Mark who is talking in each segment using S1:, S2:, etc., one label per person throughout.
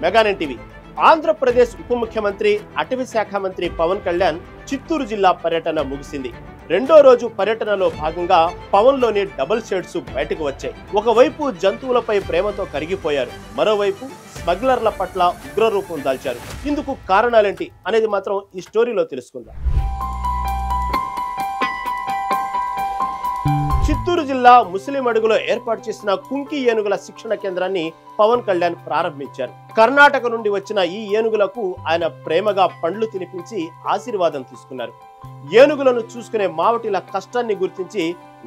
S1: మెగానెన్ TV. Andhra Pradesh ఉప ముఖ్యమంత్రి అటవీ శాఖ మంత్రి పవన్ కళ్యాణ్ చిత్తూరు జిల్లా పర్యటన ముగిసింది. రెండో రోజు పర్యటనలో భాగంగా పవన్ లోని డబుల్ షేడ్స్ బయటకు వచ్చాయి. ఒకవైపు జంతువులపై ప్రేమతో కరిగిపోయారు, మరోవైపు స్మగ్లర్ల పట్ల ఉగ్రరూపం దాల్చారు. ఇందుకు కారణాలేంటి అనేది మాత్రం ఈ స్టోరీలో తెలుసుకుందాం. చిత్తూరు జిల్లా ముసిలిమడుగులో ఏర్పాటు చేసిన కుంకి ఏనుగుల శిక్షణ కేంద్రాన్ని పవన్ కళ్యాణ్ ప్రారంభించారు. కర్ణాటక నుండి వచ్చిన ఈ ఏనుగులకు ఆయన ప్రేమగా పండ్లు తినిపించి ఆశీర్వాదం తీసుకున్నారు. ఏనుగులను చూసుకునే మావటిల కష్టాన్ని గుర్తించి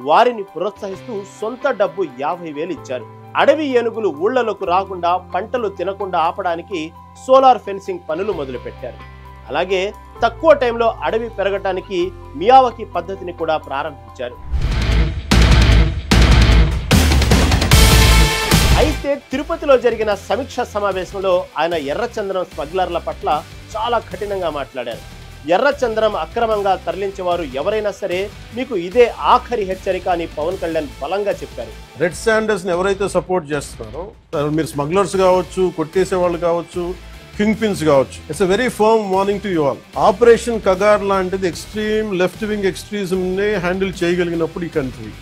S1: వారిని ప్రోత్సహిస్తూ సొంత డబ్బు 50,000 ఇచ్చారు. అడవి ఏనుగులు ఊళ్లలోకి రాకుండా పంటలు తినకుండా ఆపడానికి సోలార్ ఫెన్సింగ్ పనులు మొదలుపెట్టారు. అలాగే తక్కువ టైంలో అడవి పెరగటానికి మియావకి పద్ధతిని కూడా ప్రారంభించారు. అయితే తిరుపతిలో జరిగిన సమీక్ష సమావేశంలో ఆయన ఎర్రచందనం స్మగ్లర్ల పట్ల చాలా కఠినంగా మాట్లాడారు. ఎర్రచందనం అక్రమంగా తరలించేవారు ఎవరైనా సరే మీకు ఇదే ఆఖరి హెచ్చరిక అని పవన్ కళ్యాణ్ బలంగా చెప్పారు.
S2: రెడ్ శాండర్స్ ని ఎవరైతే సపోర్ట్ చేస్తున్నారో మీరు స్మగ్లర్స్ కావచ్చు, కొట్టేసే వాళ్ళు కావచ్చు, కింగ్ పిన్స్ కావచ్చు, it's a very firm warning to you all. Operation Kagar లాంటిది ఎక్స్ట్రీమ్ లెఫ్ట్ వింగ్ ఎక్స్ట్రీజం ని హ్యాండిల్ చేయగలిగినప్పుడు ఈ కంట్రీ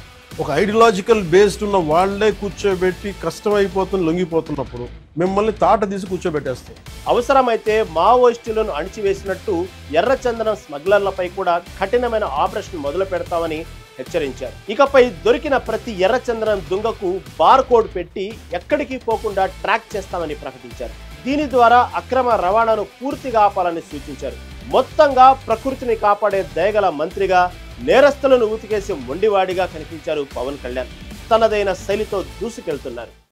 S2: ఒక ఐడియాలజికల్ బేస్డ్ ఉన్న వాళ్లే కూర్చోబెట్టి కష్టమైపోతున్న లొంగిపోతున్నప్పుడు మిమ్మల్ని తాట తీసి కూర్చోబెట్టేస్తాం.
S1: అవసరమైతే మావోయిస్టులను అణిచివేసినట్టు ఎర్రచందనం స్మగ్లర్లపై కూడా కఠినమైన ఆపరేషన్ మొదలు పెడతామని హెచ్చరించారు. ఇకపై దొరికిన ప్రతి ఎర్రచందనం దుంగకు బార్ కోడ్ పెట్టి ఎక్కడికి పోకుండా ట్రాక్ చేస్తామని ప్రకటించారు. దీని ద్వారా అక్రమ రవాణాను పూర్తిగా ఆపాలని సూచించారు. మొత్తంగా ప్రకృతిని కాపాడే దయగల మంత్రిగా, నేరస్తులను ఉతికేసి మొండివాడిగా కనిపించారు పవన్ కళ్యాణ్. తనదైన శైలితో దూసుకెళ్తున్నారు.